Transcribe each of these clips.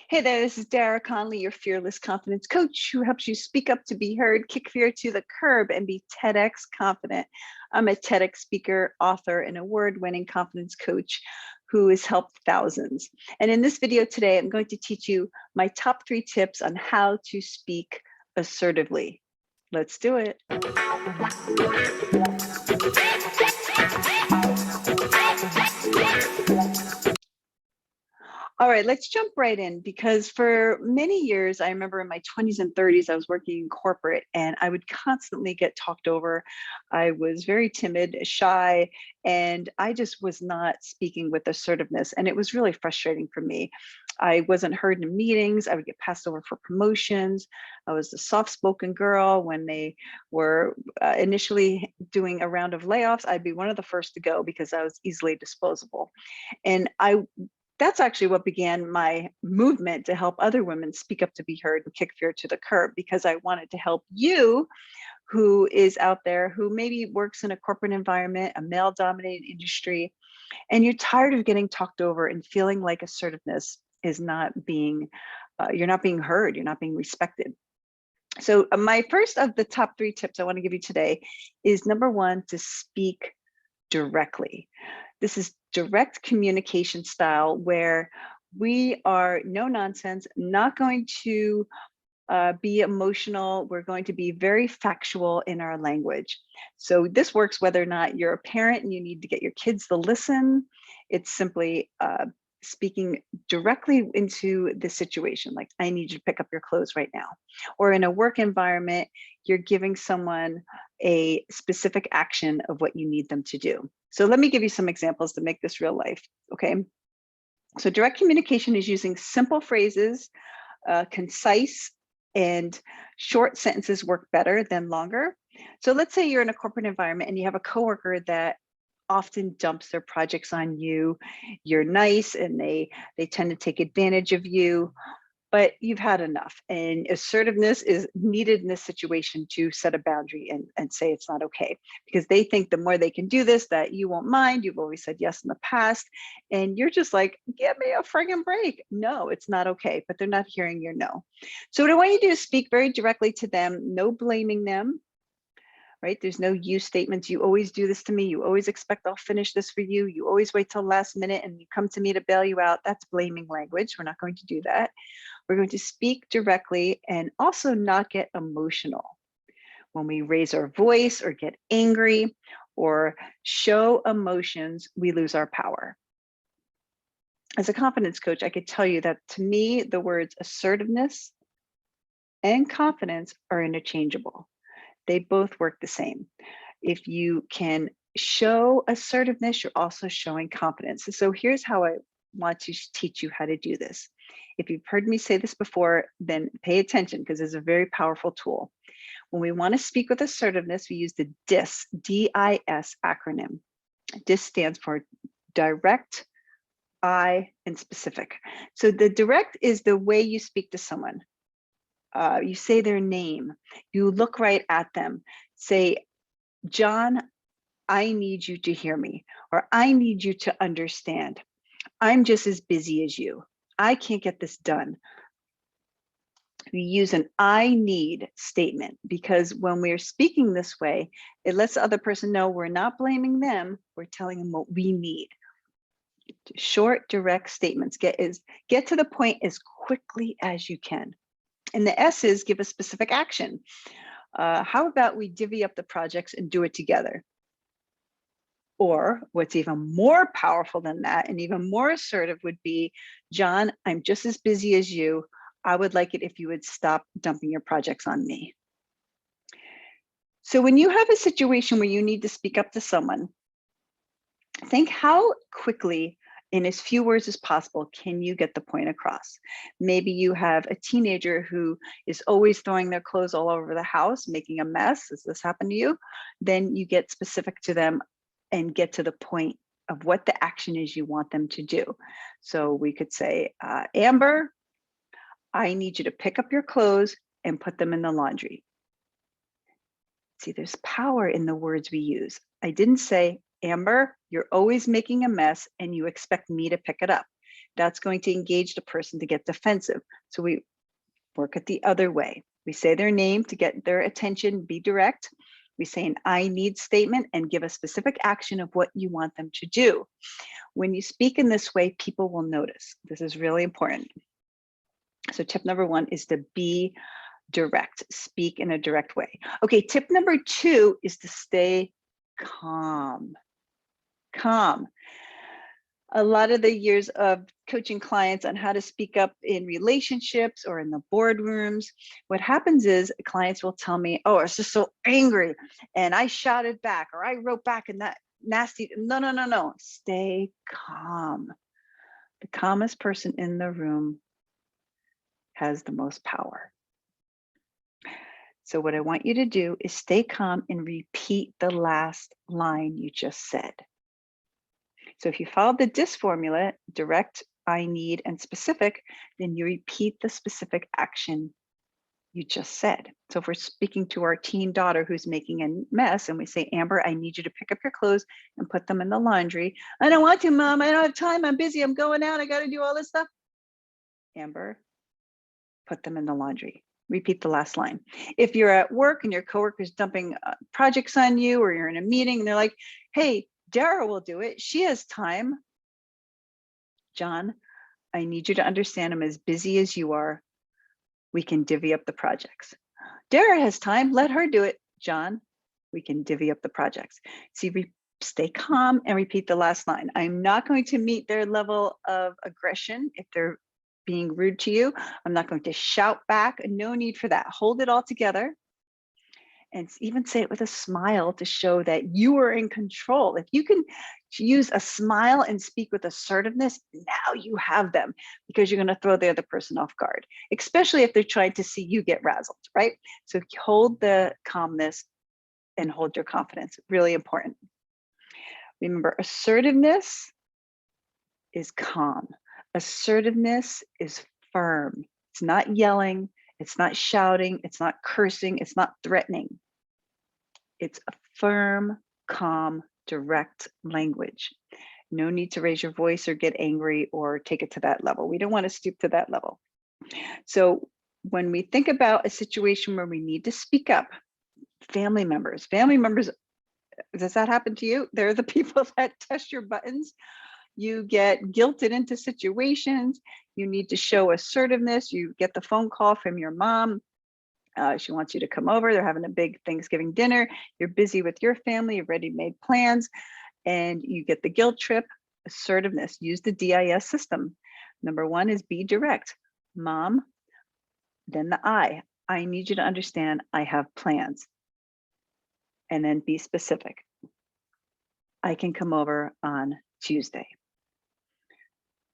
Hey there, this is Dara Connolly, your fearless confidence coach who helps you speak up to be heard, kick fear to the curb, and be TEDx confident. I'm a TEDx speaker, author, and award-winning confidence coach who has helped thousands. And in this video today, I'm going to teach you my top 3 tips on how to speak assertively. Let's do it. All right, let's jump right in because for many years, I remember in my 20s and 30s, I was working in corporate and I would constantly get talked over. I was very timid, shy, and I just was not speaking with assertiveness. And it was really frustrating for me. I wasn't heard in meetings. I would get passed over for promotions. I was the soft-spoken girl. When they were initially doing a round of layoffs, I'd be one of the first to go because I was easily disposable. And that's actually what began my movement to help other women speak up to be heard and kick fear to the curb, because I wanted to help you who is out there who maybe works in a corporate environment, a male dominated industry, and you're tired of getting talked over and feeling like assertiveness is not being, you're not being heard, you're not being respected. So my first of the top 3 tips I want to give you today is number 1, to speak directly. This is direct communication style where we are no nonsense, not going to be emotional. We're going to be very factual in our language. So this works whether or not you're a parent and you need to get your kids to listen. It's simply speaking directly into the situation, like, I need you to pick up your clothes right now. Or in a work environment, you're giving someone a specific action of what you need them to do. So let me give you some examples to make this real life, okay? So direct communication is using simple phrases, concise and short sentences work better than longer. So let's say you're in a corporate environment and you have a coworker that often dumps their projects on you. You're nice and they tend to take advantage of you, but you've had enough. And assertiveness is needed in this situation to set a boundary and say it's not okay, because they think the more they can do this, that you won't mind. You've always said yes in the past. And you're just like, give me a friggin' break. No, it's not okay, but they're not hearing your no. So what I want you to do is speak very directly to them, no blaming them. Right? There's no you statements. You always do this to me. You always expect I'll finish this for you. You always wait till last minute and you come to me to bail you out. That's blaming language. We're not going to do that. We're going to speak directly and also not get emotional. When we raise our voice or get angry or show emotions, we lose our power. As a confidence coach, I could tell you that to me, the words assertiveness and confidence are interchangeable. They both work the same. If you can show assertiveness, you're also showing confidence. So here's how I want to teach you how to do this. If you've heard me say this before, then pay attention, because it's a very powerful tool. When we want to speak with assertiveness, we use the DIS, D-I-S acronym. DIS stands for direct, I, and specific. So the direct is the way you speak to someone. You say their name, you look right at them, say, John, I need you to hear me, or I need you to understand. I'm just as busy as you. I can't get this done. We use an I need statement, because when we're speaking this way, it lets the other person know we're not blaming them, we're telling them what we need. Short, direct statements. Get to the point as quickly as you can. And the S is give a specific action. How about we divvy up the projects and do it together? Or what's even more powerful than that and even more assertive would be, John, I'm just as busy as you. I would like it if you would stop dumping your projects on me. So when you have a situation where you need to speak up to someone, think how quickly, in as few words as possible, can you get the point across? Maybe you have a teenager who is always throwing their clothes all over the house, making a mess. Does this happen to you? Then you get specific to them and get to the point of what the action is you want them to do. So we could say, Amber, I need you to pick up your clothes and put them in the laundry. See, there's power in the words we use. I didn't say, Amber, you're always making a mess and you expect me to pick it up. That's going to engage the person to get defensive. So we work it the other way. We say their name to get their attention, be direct. We say an I need statement and give a specific action of what you want them to do. When you speak in this way, people will notice. This is really important. So tip number 1 is to be direct, speak in a direct way. Okay, tip number 2 is to stay calm. Calm. A lot of the years of coaching clients on how to speak up in relationships or in the boardrooms, what happens is clients will tell me, oh, I was just so angry and I shouted back or I wrote back in that nasty. No. Stay calm. The calmest person in the room has the most power. So what I want you to do is stay calm and repeat the last line you just said. So if you follow the DISC formula, direct, I need, and specific, then you repeat the specific action you just said. So if we're speaking to our teen daughter who's making a mess and we say, Amber, I need you to pick up your clothes and put them in the laundry. I don't want to, Mom. I don't have time. I'm busy. I'm going out. I got to do all this stuff. Amber, put them in the laundry. Repeat the last line. If you're at work and your coworker's dumping projects on you, or you're in a meeting and they're like, hey, Dara will do it. She has time. John, I need you to understand I'm as busy as you are. We can divvy up the projects. Dara has time. Let her do it. John, we can divvy up the projects. See, stay calm and repeat the last line. I'm not going to meet their level of aggression if they're being rude to you. I'm not going to shout back. No need for that. Hold it all together. And even say it with a smile to show that you are in control. If you can use a smile and speak with assertiveness, now you have them, because you're going to throw the other person off guard, especially if they're trying to see you get razzled, right? So hold the calmness and hold your confidence. Really important. Remember, assertiveness is calm. Assertiveness is firm. It's not yelling. It's not shouting. It's not cursing. It's not threatening. It's a firm, calm, direct language. No need to raise your voice or get angry or take it to that level. We don't want to stoop to that level. So when we think about a situation where we need to speak up, family members, does that happen to you? They're the people that test your buttons. You get guilted into situations. You need to show assertiveness. You get the phone call from your mom. She wants you to come over. They're having a big Thanksgiving dinner. You're busy with your family. You've already made plans, and you get the guilt trip. Assertiveness. Use the DIS system. Number 1 is be direct. Mom, then the I. I need you to understand I have plans. And then be specific. I can come over on Tuesday.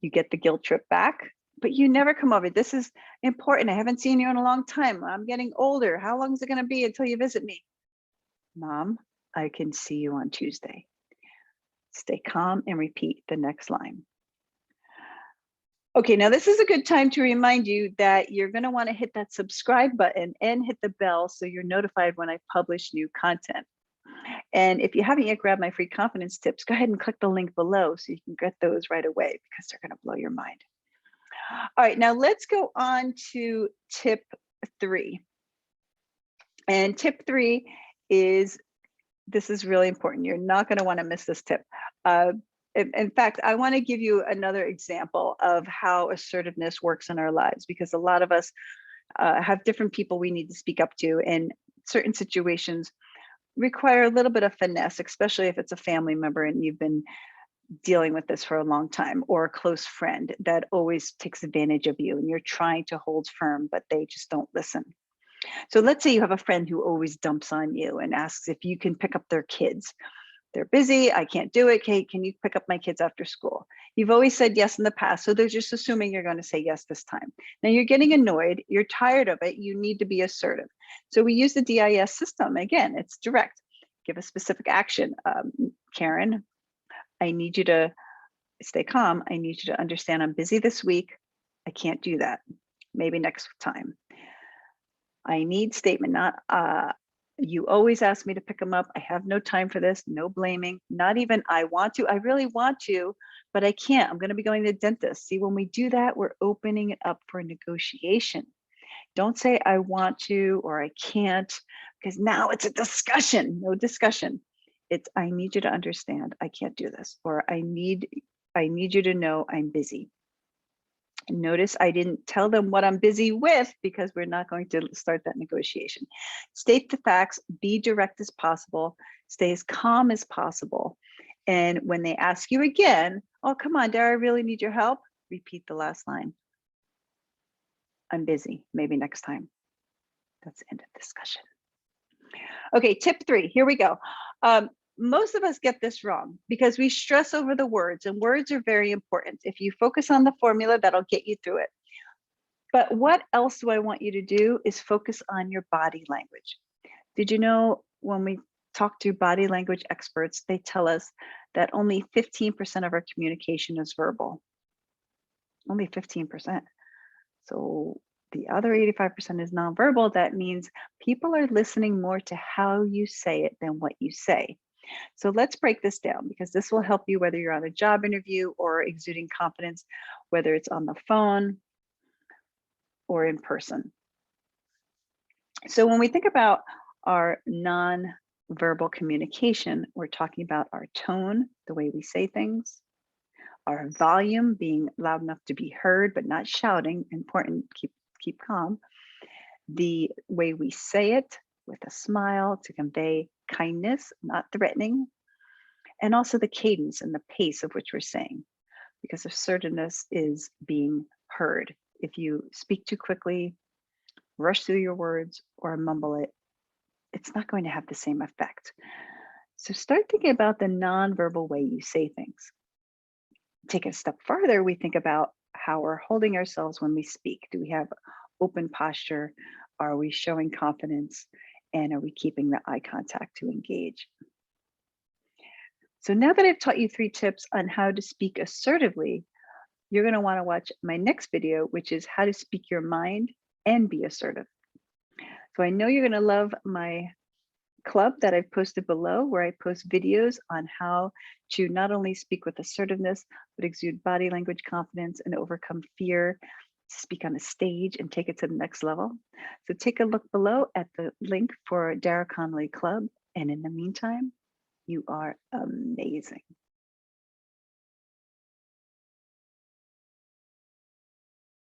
You get the guilt trip back, but you never come over. This is important. I haven't seen you in a long time. I'm getting older. How long is it going to be until you visit me? Mom, I can see you on Tuesday. Stay calm and repeat the next line. Okay, now this is a good time to remind you that you're going to want to hit that subscribe button and hit the bell so you're notified when I publish new content. And if you haven't yet grabbed my free confidence tips, go ahead and click the link below so you can get those right away, because they're going to blow your mind. All right, now let's go on to tip 3. And tip 3 is, this is really important. You're not going to want to miss this tip. In fact, I want to give you another example of how assertiveness works in our lives, because a lot of us have different people we need to speak up to, and certain situations require a little bit of finesse, especially if it's a family member and you've been dealing with this for a long time, or a close friend that always takes advantage of you and you're trying to hold firm, but they just don't listen. So let's say you have a friend who always dumps on you and asks if you can pick up their kids. They're busy. I can't do it. Kate, can you pick up my kids after school? You've always said yes in the past, so they're just assuming you're going to say yes this time. Now you're getting annoyed. You're tired of it. You need to be assertive. So we use the DIS system. Again, it's direct. Give a specific action. Karen, I need you to stay calm. I need you to understand I'm busy this week. I can't do that. Maybe next time. I need statement, not you always ask me to pick them up. I have no time for this. No blaming. Not even I want to. I really want to, but I can't. I'm going to be going to the dentist. See, when we do that, we're opening it up for negotiation. Don't say I want to or I can't, because now it's a discussion. No discussion. It's I need you to understand I can't do this, or I need you to know I'm busy. Notice I didn't tell them what I'm busy with, because we're not going to start that negotiation. State the facts, be direct as possible, stay as calm as possible. And when they ask you again, oh, come on, Dara, I really need your help, repeat the last line. I'm busy, maybe next time. That's the end of discussion. Okay, tip 3, here we go. Most of us get this wrong because we stress over the words, and words are very important. If you focus on the formula, that'll get you through it. But what else do I want you to do is focus on your body language. Did you know when we talk to body language experts, they tell us that only 15% of our communication is verbal. Only 15%. So the other 85% is nonverbal. That means people are listening more to how you say it than what you say. So let's break this down, because this will help you whether you're on a job interview or exuding confidence, whether it's on the phone or in person. So when we think about our non-verbal communication, we're talking about our tone, the way we say things, our volume, being loud enough to be heard but not shouting, important, keep calm, the way we say it with a smile to convey kindness, not threatening, and also the cadence and the pace of which we're saying, because assertiveness is being heard. If you speak too quickly, rush through your words, or mumble it, it's not going to have the same effect. So start thinking about the nonverbal way you say things. Take it a step further, we think about how we're holding ourselves when we speak. Do we have open posture? Are we showing confidence? And are we keeping the eye contact to engage? So now that I've taught you 3 tips on how to speak assertively, you're going to want to watch my next video, which is how to speak your mind and be assertive. So I know you're going to love my club that I've posted below, where I post videos on how to not only speak with assertiveness, but exude body language confidence and overcome fear, to speak on a stage and take it to the next level. So take a look below at the link for DaraConnollyCLUB. And in the meantime, you are amazing.